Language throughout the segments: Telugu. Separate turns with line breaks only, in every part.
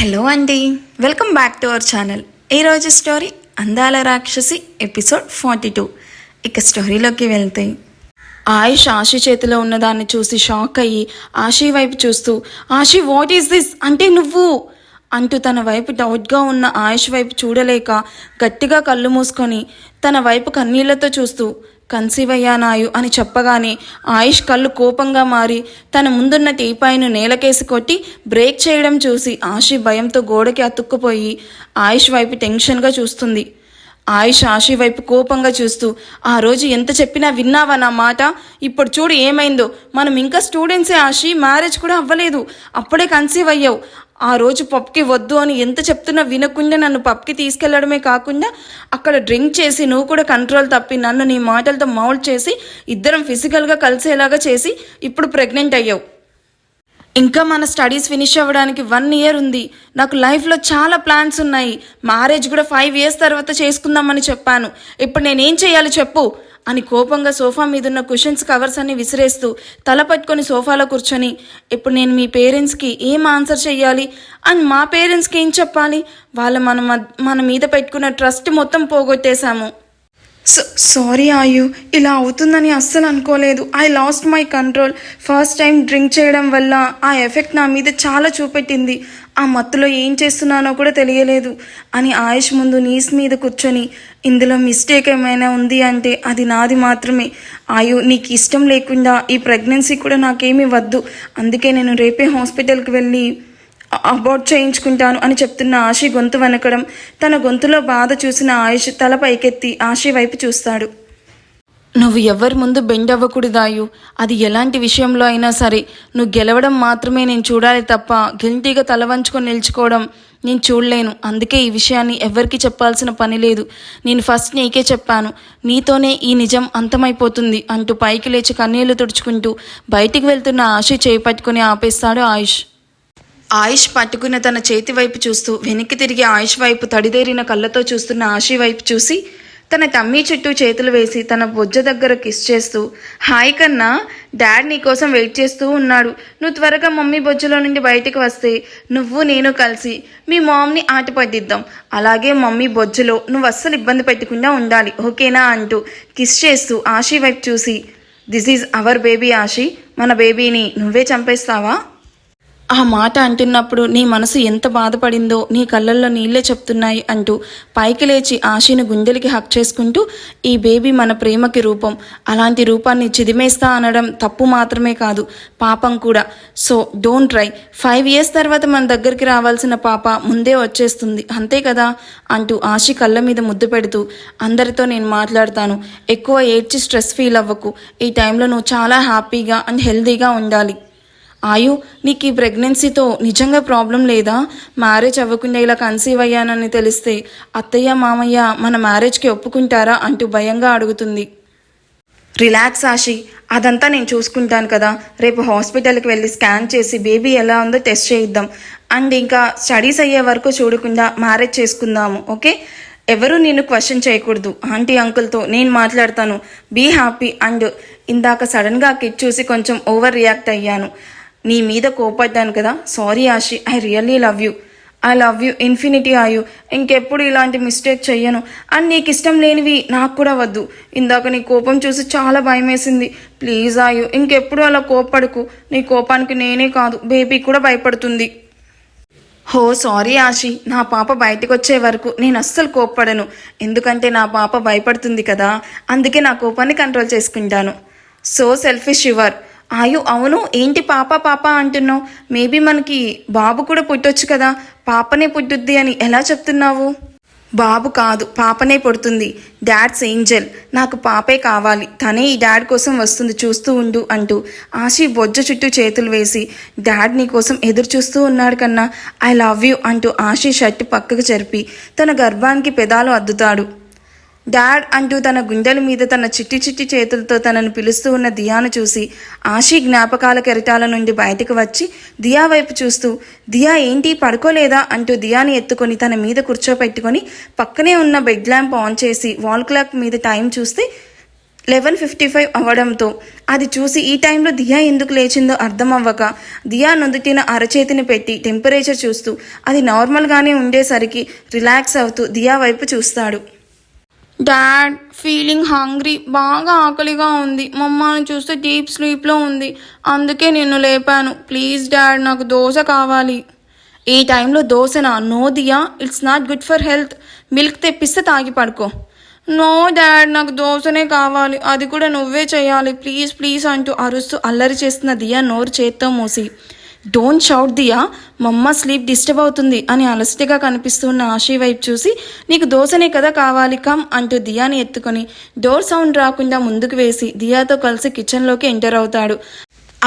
హలో అండి, welcome back to our channel. ఈరోజు స్టోరీ అందాల రాక్షసి ఎపిసోడ్ 42. ఇక స్టోరీలోకి వెళ్తే ఆయుష్ ఆశి చేతిలో ఉన్నదాన్ని చూసి షాక్ అయ్యి ఆశి వైపు చూస్తూ, ఆశి వాట్ ఈస్ దిస్ అంటే నువ్వు అంటూ తన వైపు డౌట్గా ఉన్న ఆయుష్ వైపు చూడలేక గట్టిగా కళ్ళు మూసుకొని తన వైపు కన్నీళ్లతో చూస్తూ కన్సీవ్ అయ్యానాయు అని చెప్పగానే ఆయుష్ కళ్ళు కోపంగా మారి తన ముందున్న టీపాయిను నేలకేసి కొట్టి బ్రేక్ చేయడం చూసి ఆశి భయంతో గోడకి అతుక్కుపోయి ఆయుష్ వైపు టెన్షన్గా చూస్తుంది. ఆయుష్ ఆశి వైపు కోపంగా చూస్తూ, ఆ రోజు ఎంత చెప్పినా విన్నావా నా మాట? ఇప్పుడు చూడు ఏమైందో. మనం ఇంకా స్టూడెంట్సే ఆశి, మ్యారేజ్ కూడా అవ్వలేదు, అప్పుడే కన్సీవ్ అయ్యావు. ఆ రోజు పబ్కి వద్దు అని ఎంత చెప్తున్నా వినకుండా నన్ను పబ్కి తీసుకెళ్లడమే కాకుండా అక్కడ డ్రింక్ చేసి నువ్వు కూడా కంట్రోల్ తప్పి నన్ను నీ మాటలతో మౌల్డ్ చేసి ఇద్దరం ఫిజికల్గా కలిసేలాగా చేసి ఇప్పుడు ప్రెగ్నెంట్ అయ్యావు. ఇంకా మన స్టడీస్ ఫినిష్ అవ్వడానికి 1 ఇయర్ ఉంది. నాకు లైఫ్లో చాలా ప్లాన్స్ ఉన్నాయి. మ్యారేజ్ కూడా 5 ఇయర్స్ తర్వాత చేసుకుందామని చెప్పాను. ఇప్పుడు నేనేం చేయాలి చెప్పు అని కోపంగా సోఫా మీదున్న కుషన్స్ కవర్స్ అన్ని విసిరేస్తూ తల పట్టుకొని సోఫాలో కూర్చొని, ఇప్పుడు నేను మీ పేరెంట్స్కి ఏం ఆన్సర్ చెయ్యాలి అని మా పేరెంట్స్కి ఏం చెప్పాలి? వాళ్ళ మన మీద పెట్టుకున్న ట్రస్ట్ మొత్తం పోగొట్టేశాము. సారీ ఆయు, ఇలా అవుతుందని అస్సలు అనుకోలేదు. I lost my control. First time drink చేయడం వల్ల ఆ ఎఫెక్ట్ నా మీద చాలా చూపెట్టింది. ఆ మత్తులో ఏం చేస్తున్నానో కూడా తెలియలేదు అని ఆయుష్ ముందు నీస్ మీద కూర్చొని, ఇందులో మిస్టేక్ ఏమైనా ఉంది అంటే అది నాది మాత్రమే. ఆయు, నీకు ఇష్టం లేకుండా ఈ ప్రెగ్నెన్సీ కూడా నాకేమీ వద్దు. అందుకే నేను రేపే హాస్పిటల్కి వెళ్ళి అబార్ట్ చేయించుకుంటాను అని చెప్తున్న ఆశి గొంతు వనకడం, తన గొంతులో బాధ చూసిన ఆయుష్ తల పైకెత్తి ఆశి వైపు చూస్తాడు. నువ్వు ఎవరి ముందు బెండ్ అవ్వకూడదాయు. అది ఎలాంటి విషయంలో అయినా సరే నువ్వు గెలవడం మాత్రమే నేను చూడాలి తప్ప గిల్టీగా తల వంచుకొని నిల్చుకోవడం నేను చూడలేను. అందుకే ఈ విషయాన్ని ఎవరికి చెప్పాల్సిన పని లేదు. నేను ఫస్ట్ నీకే చెప్పాను, నీతోనే ఈ నిజం అంతమైపోతుంది అంటూ పైకి లేచి కన్నీళ్లు తుడుచుకుంటూ బయటికి వెళ్తున్న ఆశి చేయి పట్టుకుని ఆపేస్తాడు ఆయుష్. ఆయుష్ పట్టుకున్న తన చేతి వైపు చూస్తూ వెనక్కి తిరిగి ఆయుష్ వైపు తడిదేరిన కళ్ళతో చూస్తున్న ఆశి వైపు చూసి తన టమ్మీ చుట్టూ చేతులు వేసి తన బొజ్జ దగ్గర కిస్ చేస్తూ, హాయ్ కన్నా, డాడ్ నీకోసం వెయిట్ చేస్తూ ఉన్నాడు. నువ్వు త్వరగా మమ్మీ బొజ్జలో నుండి బయటకు వస్తే నువ్వు నేను కలిసి మీ మామ్ని ఆట పట్టిద్దాం. అలాగే మమ్మీ బొజ్జలో నువ్వు అస్సలు ఇబ్బంది పెట్టకుండా ఉండాలి, ఓకేనా అంటూ కిస్ చేస్తూ ఆశి వైపు చూసి, దిస్ ఈజ్ అవర్ బేబీ ఆశి, మన బేబీని నువ్వే చంపేస్తావా? ఆ మాట అంటున్నప్పుడు నీ మనసు ఎంత బాధపడిందో నీ కళ్ళల్లో నీళ్లే చెప్తున్నాయి అంటూ పైకి లేచి ఆశని గుండెలకి హక్ చేసుకుంటూ, ఈ బేబీ మన ప్రేమకి రూపం. అలాంటి రూపాన్ని చిదిమేస్తా అనడం తప్పు మాత్రమే కాదు, పాపం కూడా. So don't try. 5 ఇయర్స్ తర్వాత మన దగ్గరికి రావాల్సిన పాప ముందే వచ్చేస్తుంది, అంతే కదా అంటూ ఆశి కళ్ళ మీద ముద్దు పెడుతూ, అందరితో నేను మాట్లాడతాను, ఎక్కువ ఏడ్చి స్ట్రెస్ ఫీల్ అవ్వకు. ఈ టైంలో నువ్వు చాలా హ్యాపీగా అండ్ హెల్తీగా ఉండాలి. ఆయు, నీకు ఈ ప్రెగ్నెన్సీతో నిజంగా ప్రాబ్లం లేదా? మ్యారేజ్ అవ్వకుండా ఇలా కన్సీవ్ అయ్యానని తెలిస్తే అత్తయ్య మామయ్య మన మ్యారేజ్కి ఒప్పుకుంటారా అంటూ భయంగా అడుగుతుంది. రిలాక్స్ ఆశి, అదంతా నేను చూసుకుంటాను కదా. రేపు హాస్పిటల్కి వెళ్ళి స్కాన్ చేసి బేబీ ఎలా ఉందో టెస్ట్ చేయిద్దాం. అండ్ ఇంకా స్టడీస్ అయ్యే వరకు చూడకుండా మ్యారేజ్ చేసుకుందాము, ఓకే? ఎవరు నిన్ను క్వశ్చన్ చేయకూడదు. ఆంటీ అంకుల్తో నేను మాట్లాడతాను. Be happy. అండ్ ఇందాక సడన్గా కిడ్ చూసి కొంచెం ఓవర్ రియాక్ట్ అయ్యాను, నీ మీద కోపడ్డాను కదా, sorry Ashi. I really love you. I love you infinity Ayu. ఇంకెప్పుడు ఇలాంటి మిస్టేక్ చెయ్యను. అండ్ నీకు ఇష్టం లేనివి నాకు కూడా వద్దు. ఇందాక నీ కోపం చూసి చాలా భయం వేసింది. ప్లీజ్ ఆయు, ఇంకెప్పుడు అలా కోపడకు. నీ కోపానికి నేనే కాదు, బేబీ కూడా భయపడుతుంది. హో సారీ ఆశి, నా పాప బయటకు వచ్చే వరకు నేను అస్సలు కోప్పడను. ఎందుకంటే నా పాప భయపడుతుంది కదా, అందుకే నా కోపాన్ని కంట్రోల్ చేసుకుంటాను. So selfish your. ఆయు, అవును, ఏంటి పాప పాప అంటున్నావు? మేబీ మనకి బాబు కూడా పుట్టొచ్చు కదా, పాపనే పుట్టుద్ది అని ఎలా చెప్తున్నావు? బాబు కాదు, పాపనే పుడుతుంది. Dad's angel. నాకు పాపే కావాలి, తనే ఈ డాడ్ కోసం వస్తుంది, చూస్తూ ఉండు అంటూ ఆశి బొజ్జ చుట్టూ చేతులు వేసి, డాడ్ నీ కోసం ఎదురు చూస్తూ ఉన్నాడు కన్నా, ఐ లవ్ యూ అంటూ ఆశి షర్ట్ పక్కకు జరిపి తన గర్భానికి పెదాలు అద్దుతాడు. డాడ్ అంటూ తన గుండెల మీద తన చిట్టి చిట్టి చేతులతో తనను పిలుస్తూ ఉన్న దియాను చూసి ఆశి జ్ఞాపకాల కెరటాల నుండి బయటకు వచ్చి దియా వైపు చూస్తూ, దియా ఏంటి పడుకోలేదా అంటూ దియాని ఎత్తుకొని తన మీద కూర్చోపెట్టుకొని పక్కనే ఉన్న బెడ్ ల్యాంప్ ఆన్ చేసి వాల్ క్లాక్ మీద టైం చూస్తే 11:55 అవ్వడంతో అది చూసి ఈ టైంలో దియా ఎందుకు లేచిందో అర్థం అవ్వక దియా నుదుటిన అరచేతిని పెట్టి టెంపరేచర్ చూస్తూ అది నార్మల్గానే ఉండేసరికి రిలాక్స్ అవుతూ దియా వైపు చూస్తాడు. డాడ్, ఫీలింగ్ హంగ్రీ, బాగా ఆకలిగా ఉంది. మమ్మల్ని చూస్తే డీప్ స్లీప్లో ఉంది, అందుకే నిన్ను లేపాను. ప్లీజ్ డాడ్, నాకు దోశ కావాలి. ఈ టైంలో దోశనా? No Diya, it's not good for health. Milk తెప్పిస్తే తాగి పడుకో. నో డాడ్, నాకు దోశనే కావాలి, అది కూడా నువ్వే చేయాలి, ప్లీజ్ ప్లీజ్ అంటూ అరుస్తూ అల్లరి చేస్తున్న దియా నోరు చేత్తో మూసి, డోంట్ షౌట్ దియా, మమ్మ స్లీప్ డిస్టర్బ్ అవుతుంది అని అలసటగా కనిపిస్తున్న ఆశీ వైపు చూసి, నీకు దోశనే కదా కావాలి, కమ్ అంటూ దియాని ఎత్తుకొని డోర్ సౌండ్ రాకుండా ముందుకు వేసి దియాతో కలిసి కిచెన్లోకి ఎంటర్ అవుతాడు.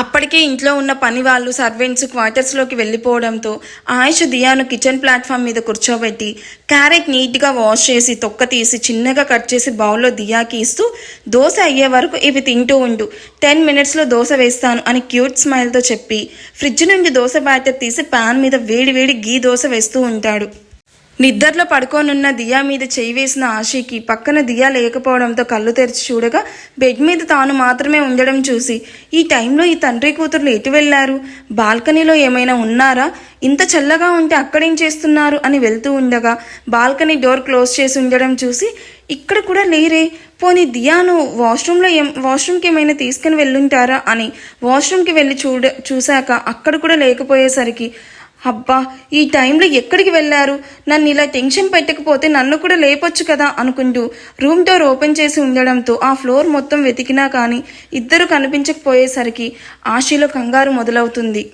అప్పటికే ఇంట్లో ఉన్న పని వాళ్ళు సర్వెంట్స్ క్వార్టర్స్లోకి వెళ్ళిపోవడంతో ఆయుష్ దియాను కిచెన్ ప్లాట్ఫామ్ మీద కూర్చోబెట్టి క్యారెట్ నీట్గా వాష్ చేసి తొక్క తీసి చిన్నగా కట్ చేసి బౌల్లో దియాకి ఇస్తూ, దోశ అయ్యే వరకు ఇవి తింటూ ఉండు, 10 minutesలో దోశ వేస్తాను అని క్యూట్ స్మైల్తో చెప్పి ఫ్రిడ్జ్ నుండి దోశ బ్యాటర్ తీసి పాన్ మీద వేడి వేడి గీ దోశ వేస్తూ ఉంటాడు. నిద్రలో పడుకోనున్న దియా మీద చేయి వేసిన ఆశీకి పక్కన దియా లేకపోవడంతో కళ్ళు తెరిచి చూడగా బెడ్ మీద తాను మాత్రమే ఉండడం చూసి, ఈ టైంలో ఈ తండ్రి కూతుర్లు ఎటు వెళ్ళారు, బాల్కనీలో ఏమైనా ఉన్నారా, ఇంత చల్లగా ఉంటే అక్కడేం చేస్తున్నారు అని వెళ్తూ ఉండగా బాల్కనీ డోర్ క్లోజ్ చేసి ఉండడం చూసి, ఇక్కడ కూడా లేరే, పోనీ దియాను వాష్రూమ్కి ఏమైనా తీసుకుని వెళ్ళుంటారా అని వాష్రూమ్కి వెళ్ళి చూశాక అక్కడ కూడా లేకపోయేసరికి, అబ్బా, ఈ టైంలో ఎక్కడికి వెళ్ళారు, నన్ను ఇలా టెన్షన్ పెట్టకపోతే నన్ను కూడా లేపొచ్చు కదా అనుకుంటూ రూమ్ డోర్ ఓపెన్ చేసి ఉండడంతో ఆ ఫ్లోర్ మొత్తం వెతికినా కానీ ఇద్దరు కనిపించకపోయేసరికి ఆశీలో కంగారు మొదలవుతుంది.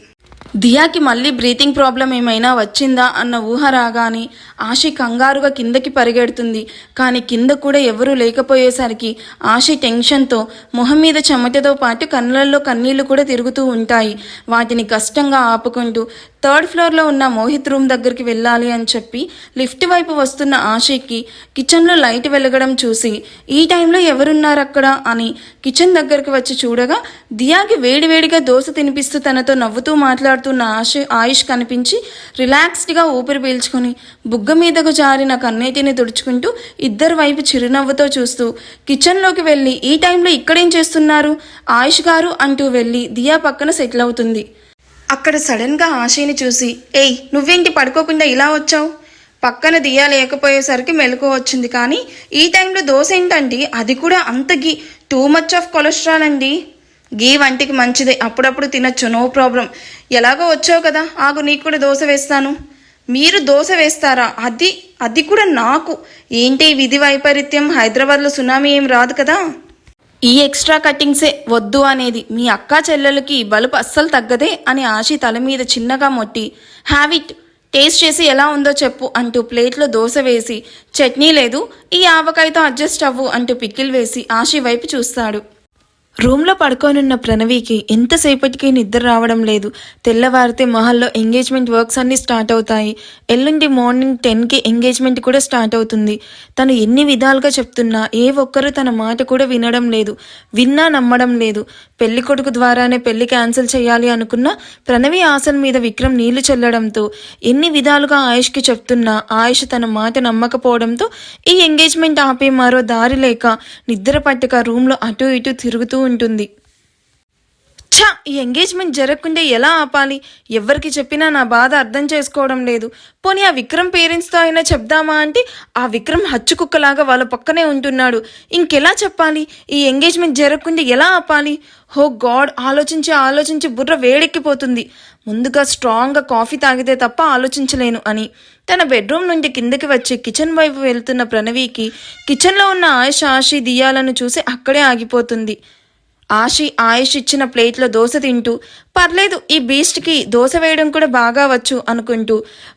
దియాకి మళ్ళీ బ్రీతింగ్ ప్రాబ్లం ఏమైనా వచ్చిందా అన్న ఊహ రాగానే ఆశి కంగారుగా కిందకి పరిగెడుతుంది. కానీ కింద కూడా ఎవరూ లేకపోయేసరికి ఆశి టెన్షన్తో మొహం మీద చెమటతో పాటు కళ్ళల్లో కన్నీళ్లు కూడా తిరుగుతూ ఉంటాయి. వాటిని కష్టంగా ఆపుకుంటూ 3rd ఫ్లోర్లో ఉన్న మోహిత్ రూమ్ దగ్గరికి వెళ్ళాలి అని చెప్పి లిఫ్ట్ వైపు వస్తున్న ఆశీకి కిచెన్లో లైట్ వెలగడం చూసి, ఈ టైంలో ఎవరున్నారు అక్కడ అని కిచెన్ దగ్గరికి వచ్చి చూడగా దియాకి వేడివేడిగా దోశ తినిపిస్తూ తనతో నవ్వుతూ మాట్లాడుతున్న ఆయుష్ కనిపించి రిలాక్స్డ్గా ఊపిరి పీల్చుకొని బుగ్గ మీదకు జారిన కన్నీటిని తుడుచుకుంటూ ఇద్దరు వైపు చిరునవ్వుతో చూస్తూ కిచెన్లోకి వెళ్ళి, ఈ టైంలో ఇక్కడేం చేస్తున్నారు ఆయుష్ గారు అంటూ వెళ్ళి దియా పక్కన సెటిల్ అవుతుంది. అక్కడ సడన్గా ఆశీని చూసి, ఏయ్ నువ్వేంటి పడుకోకుండా ఇలా వచ్చావు, పక్కన దియా లేకపోయేసరికి మెలకు వచ్చింది, కానీ ఈ టైంలో దోశ ఏంటండి, అది కూడా అంత గీ, టూ మచ్ ఆఫ్ కొలెస్ట్రాల్ అండి. గీ వంటికి మంచిదే, అప్పుడప్పుడు తినొచ్చు, నో ప్రాబ్లం. ఎలాగో వచ్చావు కదా, ఆగు నీకు కూడా దోశ వేస్తాను. మీరు దోశ వేస్తారా, అది కూడా నాకు, ఏంటి విధి వైపరీత్యం, హైదరాబాద్లో సునామీ ఏం రాదు కదా. ఈ ఎక్స్ట్రా కట్టింగ్సే వద్దు అనేది, మీ అక్కా చెల్లెలకి బలుపు అస్సలు తగ్గదే అని ఆశి తల మీద చిన్నగా మొట్టి, హ్యావ్ ఇట్, టేస్ట్ చేసి ఎలా ఉందో చెప్పు అంటూ ప్లేట్లో దోశ వేసి, చట్నీ లేదు, ఈ ఆవకాయతో అడ్జస్ట్ అవ్వు అంటూ పికిల్ వేసి ఆశి వైపు చూస్తాడు. రూమ్లో పడుకోనున్న ప్రణవికి ఎంతసేపటికి నిద్ర రావడం లేదు. తెల్లవారితే మహల్లో ఎంగేజ్మెంట్ వర్క్స్ అన్నీ స్టార్ట్ అవుతాయి. ఎల్లుండి మార్నింగ్ 10కి ఎంగేజ్మెంట్ కూడా స్టార్ట్ అవుతుంది. తను ఎన్ని విధాలుగా చెప్తున్నా ఏ ఒక్కరూ తన మాట కూడా వినడం లేదు, విన్నా నమ్మడం లేదు. పెళ్లి కొడుకు ద్వారానే పెళ్లి క్యాన్సిల్ చేయాలి అనుకున్న ప్రణవి ఆశల మీద విక్రమ్ నీళ్లు చల్లడంతో ఎన్ని విధాలుగా ఆయుష్కి చెప్తున్నా ఆయుష్ తన మాట నమ్మకపోవడంతో ఈ ఎంగేజ్మెంట్ ఆపే మరో దారి లేక నిద్ర పట్టక రూమ్లో అటు ఇటు తిరుగుతూ ఉంటుంది. ఈ ఎంగేజ్మెంట్ జరగకుండా ఎలా ఆపాలి, ఎవరికి చెప్పినా నా బాధ అర్థం చేసుకోవడం లేదు. పోనీ ఆ విక్రమ్ పేరెంట్స్తో అయినా చెప్దామా అంటే ఆ విక్రమ్ హచ్చు కుక్కలాగా వాళ్ళ పక్కనే ఉంటున్నాడు. ఇంకెలా చెప్పాలి, ఈ ఎంగేజ్మెంట్ జరగకుండా ఎలా ఆపాలి? హో గాడ్, ఆలోచించి బుర్ర వేడెక్కిపోతుంది. ముందుగా స్ట్రాంగ్గా కాఫీ తాగితే తప్ప ఆలోచించలేను అని తన బెడ్రూమ్ నుండి కిందకి వచ్చి కిచెన్ వైపు వెళ్తున్న ప్రణవికి కిచెన్లో ఉన్న ఆశి దియాలను చూసి అక్కడే ఆగిపోతుంది. ఆయుష్ ఇచ్చిన ప్లేట్లో దోశ తింటూ, పర్లేదు ఈ బీస్ట్కి దోశ వేయడం కూడా బాగా వచ్చు అనుకుంటూ,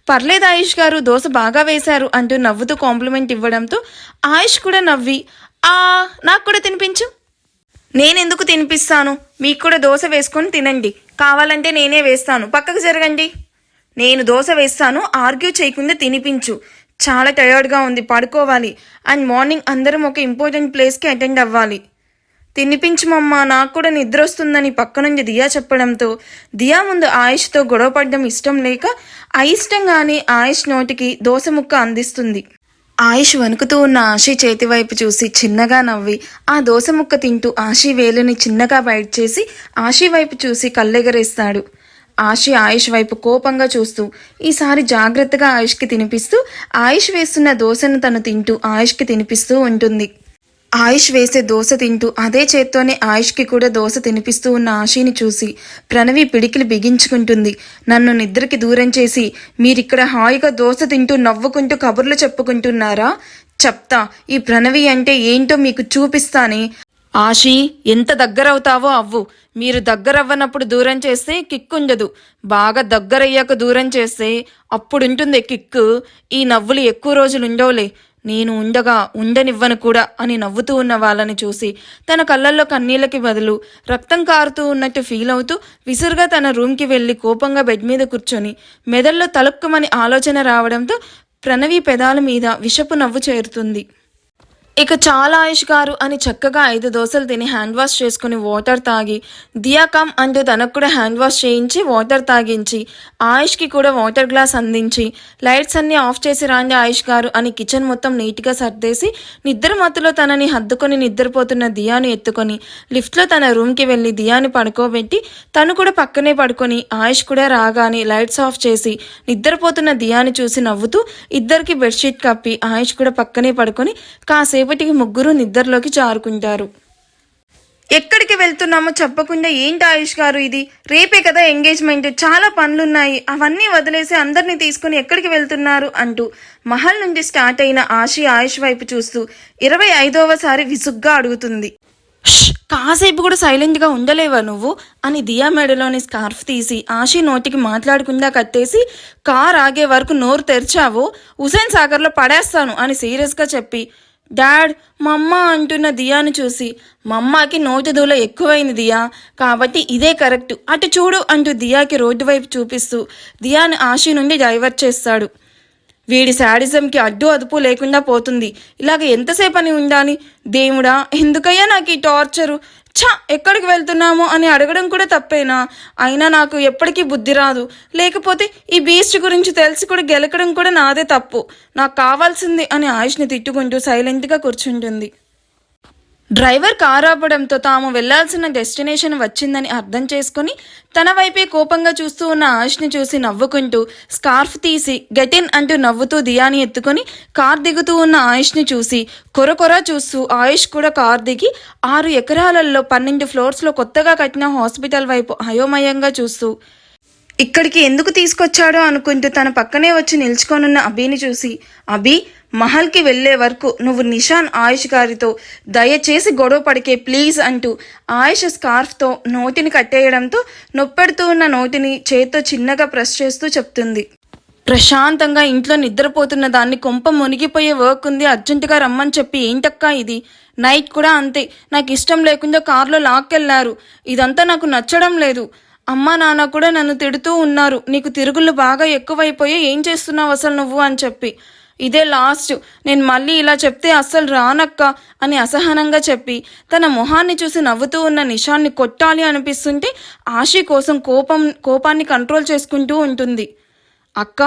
పర్లేదు ఆయుష్ గారు దోశ బాగా వేశారు అంటూ నవ్వుతూ కాంప్లిమెంట్ ఇవ్వడంతో ఆయుష్ కూడా నవ్వి, నాకు కూడా తినిపించు. నేనెందుకు తినిపిస్తాను, మీకు కూడా దోశ వేసుకొని తినండి, కావాలంటే నేనే వేస్తాను, పక్కకు జరగండి. నేను దోశ వేస్తాను, ఆర్గ్యూ చేయకుండా తినిపించు, చాలా టయర్డ్గా ఉంది, పడుకోవాలి, అండ్ మార్నింగ్ అందరం ఒక ఇంపార్టెంట్ ప్లేస్కి అటెండ్ అవ్వాలి. తినిపించమమ్మా, నాకు కూడా నిద్ర వస్తుందని పక్క నుంచి దియా చెప్పడంతో దియా ముందు ఆయుష్తో గొడవపడడం ఇష్టం లేక అయిష్టంగానే ఆయుష్ నోటికి దోశ ముక్క అందిస్తుంది. ఆయుష్ వణుకుతూ ఉన్న ఆశీ చేతి వైపు చూసి చిన్నగా నవ్వి ఆ దోశ ముక్క తింటూ ఆశీ వేలుని చిన్నగా బయట చేసి ఆశీ వైపు చూసి కళ్ళెగరేస్తాడు. ఆశీ ఆయుష్ వైపు కోపంగా చూస్తూ ఈసారి జాగ్రత్తగా ఆయుష్కి తినిపిస్తూ ఆయుష్ వేస్తున్న దోశను తను తింటూ ఆయుష్కి తినిపిస్తూ ఉంటుంది. ఆయుష్ వేసే దోశ తింటూ అదే చేత్తోనే ఆయుష్కి కూడా దోశ తినిపిస్తూ ఉన్న ఆశీని చూసి ప్రణవి పిడికిలు బిగించుకుంటుంది. నన్ను నిద్రకి దూరం చేసి మీరిక్కడ హాయిగా దోశ తింటూ నవ్వుకుంటూ కబుర్లు చెప్పుకుంటున్నారా? చెప్తా ఈ ప్రణవి అంటే ఏంటో మీకు చూపిస్తానే. ఆశీ, ఎంత దగ్గరవుతావో అవ్వు. మీరు దగ్గరవ్వనప్పుడు దూరం చేస్తే కిక్కుండదు. బాగా దగ్గరయ్యాక దూరం చేస్తే అప్పుడుంటుంది కిక్కు. ఈ నవ్వులు ఎక్కువ రోజులు ఉండవులే. నేను ఉండగా ఉండనివ్వను కూడా అని నవ్వుతూ ఉన్న వాళ్ళని చూసి తన కళ్ళల్లో కన్నీళ్ళకి బదులు రక్తం కారుతూ ఉన్నట్టు ఫీల్ అవుతూ విసురుగా తన రూమ్కి వెళ్ళి కోపంగా బెడ్ మీద కూర్చొని మెదల్లో తలుక్కుమని ఆలోచన రావడంతో ప్రణవి పెదాల మీద విషపు నవ్వు చేరుతుంది. ఇక చాలా ఆయుష్ గారు అని చక్కగా 5 దోశలు తిని హ్యాండ్ వాష్ చేసుకుని వాటర్ తాగి దియా కమ్ అంటూ తనకు కూడా హ్యాండ్ వాష్ చేయించి వాటర్ తాగించి ఆయుష్కి కూడా వాటర్ గ్లాస్ అందించి లైట్స్ అన్నీ ఆఫ్ చేసి రాండి ఆయుష్ గారు అని కిచెన్ మొత్తం నీట్గా సర్దేసి నిద్ర మత్తులో తనని హద్దుకొని నిద్రపోతున్న దియాని ఎత్తుకొని లిఫ్ట్లో తన రూమ్కి వెళ్ళి దియాని పడుకోబెట్టి తను కూడా పక్కనే పడుకొని ఆయుష్ కూడా రాగానే లైట్స్ ఆఫ్ చేసి నిద్రపోతున్న దియాని చూసి నవ్వుతూ ఇద్దరికి బెడ్షీట్ కప్పి ఆయుష్ కూడా పక్కనే పడుకొని కాసేపటికి ముగ్గురు నిద్రలోకి జారుకుంటారు. ఎక్కడికి వెళ్తున్నామో చెప్పకుండా ఏంటి ఆయుష్ గారు ఇది? రేపే కదా ఎంగేజ్మెంట్, చాలా పనులున్నాయి, అవన్నీ వదిలేసి అందరినీ తీసుకుని ఎక్కడికి వెళ్తున్నారు అంటూ మహల్ నుండి స్టార్ట్ అయిన ఆశీ ఆయుష్ వైపు చూస్తూ 25వసారి విసుగ్గా అడుగుతుంది. కాసేపు కూడా సైలెంట్గా ఉండలేవా నువ్వు అని దియా మెడలోని స్కార్ఫ్ తీసి ఆశీ నోటికి మాట్లాడకుండా కట్టేసి కార్ ఆగే వరకు నోరు తెరిచావో హుసేన్ సాగర్లో పడేస్తాను అని సీరియస్గా చెప్పి డాడ్ మమ్మ అంటున్న దియాను చూసి మమ్మాకి నోటి దూల ఎక్కువైంది దియా, కాబట్టి ఇదే కరెక్ట్, అటు చూడు అంటూ దియాకి రోడ్డు వైపు చూపిస్తూ దియాని ఆశీ నుండి డైవర్ట్ చేస్తాడు. వీడి శాడిజంకి అడ్డు అదుపు లేకుండా పోతుంది. ఇలాగ ఎంతసేపు అని ఉండాలి? దేవుడా, ఎందుకయ్యా నాకు ఈ టార్చరు? ఎక్కడికి వెళ్తున్నాము అని అడగడం కూడా తప్పేనా? అయినా నాకు ఎప్పటికీ బుద్ధి రాదు. లేకపోతే ఈ బీస్ట్ గురించి తెలిసి కూడా గెలకడం కూడా నాదే తప్పు. నాకు కావాల్సింది అని ఆయుష్ని తిట్టుకుంటూ సైలెంట్గా కూర్చుంటుంది. డ్రైవర్ కారు ఆపడంతో తాము వెళ్లాల్సిన డెస్టినేషన్ వచ్చిందని అర్థం చేసుకుని తన వైపే కోపంగా చూస్తూ ఉన్న ఆయుష్ని చూసి నవ్వుకుంటూ స్కార్ఫ్ తీసి గెటిన్ అంటూ నవ్వుతూ దియాని ఎత్తుకొని కార్ దిగుతూ ఉన్న ఆయుష్ని చూసి కొరకొర చూస్తూ ఆయుష్ కూడా కార్ దిగి 6 ఎకరాలలో 12 ఫ్లోర్స్లో కొత్తగా కట్టిన హాస్పిటల్ వైపు అయోమయంగా చూస్తూ ఇక్కడికి ఎందుకు తీసుకొచ్చాడో అనుకుంటూ తన పక్కనే వచ్చి నిల్చుకొనున్న అభిని చూసి అభి, మహల్కి వెళ్లే వరకు నువ్వు నిషాన్ ఆయుష్ గారితో దయచేసి గొడవ పడికే ప్లీజ్ అంటూ ఆయుష్ స్కార్ఫ్తో నోటిని కట్టేయడంతో నొప్పెడుతూ ఉన్న నోటిని చేత్తో చిన్నగా ప్రెస్ చేస్తూ చెప్తుంది. ప్రశాంతంగా ఇంట్లో నిద్రపోతున్న దాన్ని కొంప మునిగిపోయే వర్క్ ఉంది, అర్జెంటుగా రమ్మని చెప్పి ఏంటక్కా ఇది? నైట్ కూడా అంతే, నాకు ఇష్టం లేకుండా కారులో లాక్కెళ్లారు. ఇదంతా నాకు నచ్చడం లేదు. అమ్మా నాన్న కూడా నన్ను తిడుతూ ఉన్నారు, నీకు తిరుగుళ్ళు బాగా ఎక్కువైపోయి ఏం చేస్తున్నావు అసలు నువ్వు అని చెప్పి. ఇదే లాస్ట్, నేను మళ్ళీ ఇలా చెప్తే అస్సలు రానక్క అని అసహనంగా చెప్పి తన మొహాన్ని చూసి నవ్వుతూ ఉన్న నిషాన్ని కొట్టాలి అనిపిస్తుంటే ఆశీ కోసం కోపాన్ని కంట్రోల్ చేసుకుంటూ ఉంటుంది. అక్క,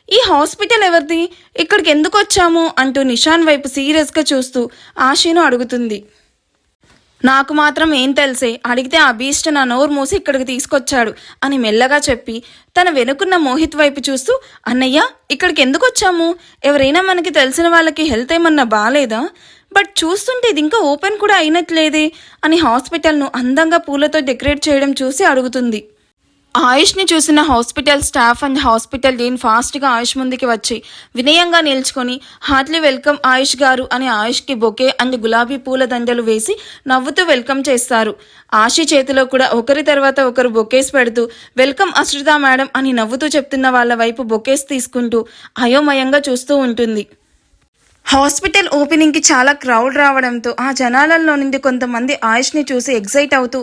ఈ హాస్పిటల్ ఎవరిది? ఇక్కడికి ఎందుకు వచ్చాము అంటూ నిషాన్ వైపు సీరియస్గా చూస్తూ ఆశీను అడుగుతుంది. నాకు మాత్రం ఏం తెలిసే, అడిగితే ఆ బీస్ట్ నా నోరు మూసి ఇక్కడికి తీసుకొచ్చాడు అని మెల్లగా చెప్పి తన వెనుకున్న మోహిత్ వైపు చూస్తూ అన్నయ్య, ఇక్కడికి ఎందుకు వచ్చాము? ఎవరైనా మనకి తెలిసిన వాళ్ళకి హెల్త్ ఏమన్నా బాగాలేదా? బట్ చూస్తుంటే ఇది ఇంకా ఓపెన్ కూడా అయినట్లేదే అని హాస్పిటల్ను అందంగా పూలతో డెకరేట్ చేయడం చూసి అడుగుతుంది. ఆయుష్ని చూసిన hospital staff and hospital dean ఫాస్ట్గా ఆయుష్ ముందుకి వచ్చి వినయంగా నిల్చుకొని హార్ట్లీ వెల్కమ్ ఆయుష్ గారు అని ఆయుష్కి బొకే అండ్ గులాబీ పూల దండలు వేసి నవ్వుతూ వెల్కమ్ చేస్తారు. ఆశీ చేతిలో కూడా ఒకరి తర్వాత ఒకరు బొకేస్ పెడుతూ వెల్కమ్ అశ్రిత మేడం అని నవ్వుతూ చెప్తున్న వాళ్ళ వైపు బొకేస్ తీసుకుంటూ అయోమయంగా చూస్తూ ఉంటుంది. హాస్పిటల్ ఓపెనింగ్కి చాలా క్రౌడ్ రావడంతో ఆ జనాలలో నుండి కొంతమంది ఆయుష్ని చూసి ఎగ్జైట్ అవుతూ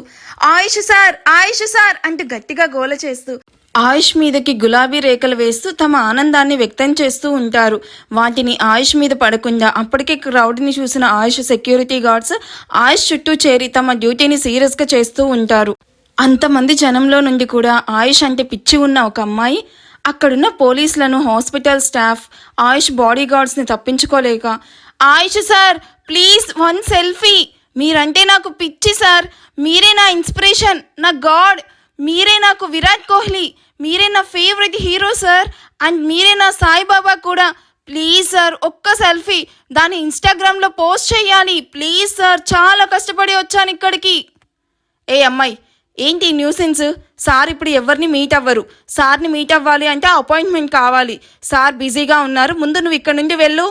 ఆయుష్ సార్, ఆయుష్ సార్ అంటూ గట్టిగా గోల చేస్తూ ఆయుష్ మీదకి గులాబీ రేఖలు వేస్తూ తమ ఆనందాన్ని వ్యక్తం చేస్తూ ఉంటారు. వాటిని ఆయుష్ మీద పడకుండా అప్పటికే క్రౌడ్ని చూసిన ఆయుష్ సెక్యూరిటీ గార్డ్స్ ఆయుష్ చుట్టూ చేరి తమ డ్యూటీని సీరియస్గా చేస్తూ ఉంటారు. అంతమంది జనంలో నుండి కూడా ఆయుష్ అంటే పిచ్చి ఉన్న ఒక అమ్మాయి అక్కడున్న పోలీసులను, హాస్పిటల్ స్టాఫ్, ఆయుష్ బాడీ గార్డ్స్ని తప్పించుకోలేక, Ayush sir please one selfie, మీరంటే నాకు పిచ్చి సార్, మీరే నా ఇన్స్పిరేషన్, నా గాడ్, మీరే నాకు విరాట్ కోహ్లీ, మీరే నా ఫేవరెట్ హీరో సార్, అండ్ మీరే నా సాయిబాబా కూడా, ప్లీజ్ సార్ ఒక్క సెల్ఫీ, దాన్ని ఇన్స్టాగ్రామ్లో పోస్ట్ చేయాలి ప్లీజ్ సార్, చాలా కష్టపడి వచ్చాను ఇక్కడికి. ఏ అమ్మాయి, ఏంటి న్యూసెన్స్? సార్ ఇప్పుడు ఎవరిని మీట్ అవ్వరు, సార్ని మీట్ అవ్వాలి అంటే అపాయింట్మెంట్ కావాలి, సార్ బిజీగా ఉన్నారు, ముందు నువ్వు ఇక్కడ నుండి వెళ్ళు.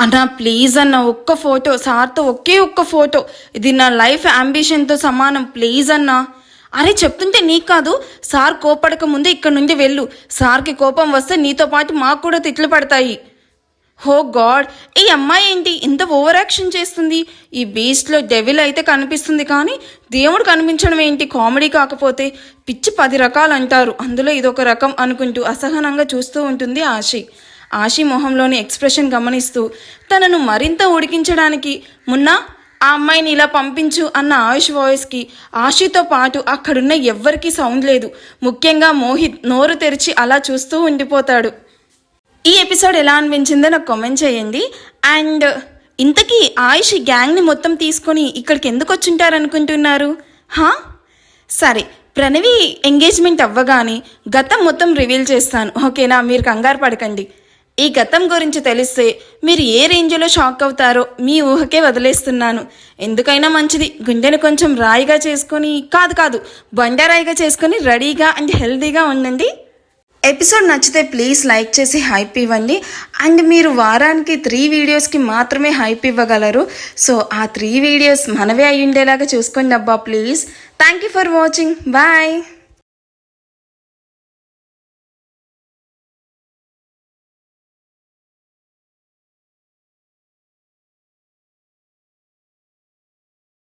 అన్నా ప్లీజ్ అన్న, ఒక్క ఫోటో, సార్తో ఒకే ఒక్క ఫోటో, ఇది నా లైఫ్ అంబిషన్తో సమానం, ప్లీజ్ అన్నా. అరే చెప్తుంటే నీకు కాదు, సార్ కోపడక ముందు ఇక్కడ నుండి వెళ్ళు, సార్కి కోపం వస్తే నీతో పాటు మాకు కూడా తిట్లు పడతాయి. హో గాడ్, ఈ అమ్మాయి ఏంటి ఇంత ఓవర్ యాక్షన్ చేస్తుంది? ఈ బీస్ట్లో డెవిల్ అయితే కనిపిస్తుంది కానీ దేవుడు కనిపించడం ఏంటి కామెడీ కాకపోతే? పిచ్చి 10 రకాలు అంటారు, అందులో ఇదొక రకం అనుకుంటూ అసహనంగా చూస్తూ ఉంటుంది ఆశి మొహంలోని ఎక్స్ప్రెషన్ గమనిస్తూ తనను మరింత ఉడికించడానికి, మున్నా ఆ అమ్మాయిని ఇలా పంపించు అన్న ఆయుష్ వాయిస్కి ఆశితో పాటు అక్కడున్న ఎవ్వరికీ సౌండ్ లేదు. ముఖ్యంగా మోహిత్ నోరు తెరిచి అలా చూస్తూ ఉండిపోతాడు. ఈ ఎపిసోడ్ ఎలా అనిపించిందో నాకు కామెంట్ చేయండి. అండ్ ఇంతకీ ఆయుష్ గ్యాంగ్ని మొత్తం తీసుకొని ఇక్కడికి ఎందుకు వచ్చుంటారనుకుంటున్నారు? సరే, ప్రణవి ఎంగేజ్మెంట్ అవ్వగానే గతం మొత్తం రివీల్ చేస్తాను, ఓకేనా? మీరు కంగారు పడకండి. ఈ గతం గురించి తెలిస్తే మీరు ఏ రేంజ్లో షాక్ అవుతారో మీ ఊహకే వదిలేస్తున్నాను. ఎందుకైనా మంచిది, గుండెను కొంచెం రాయిగా చేసుకొని, కాదు బండరాయిగా చేసుకొని రెడీగా అండ్ హెల్తీగా ఉండండి. ఎపిసోడ్ నచ్చితే ప్లీజ్ లైక్ చేసి హైప్ ఇవ్వండి. అండ్ మీరు వారానికి 3 వీడియోస్కి మాత్రమే హైప్ ఇవ్వగలరు. సో ఆ 3 వీడియోస్ మనవే అయ్యుండేలాగా చూసుకోండి అబ్బా please. Thank you for watching, bye.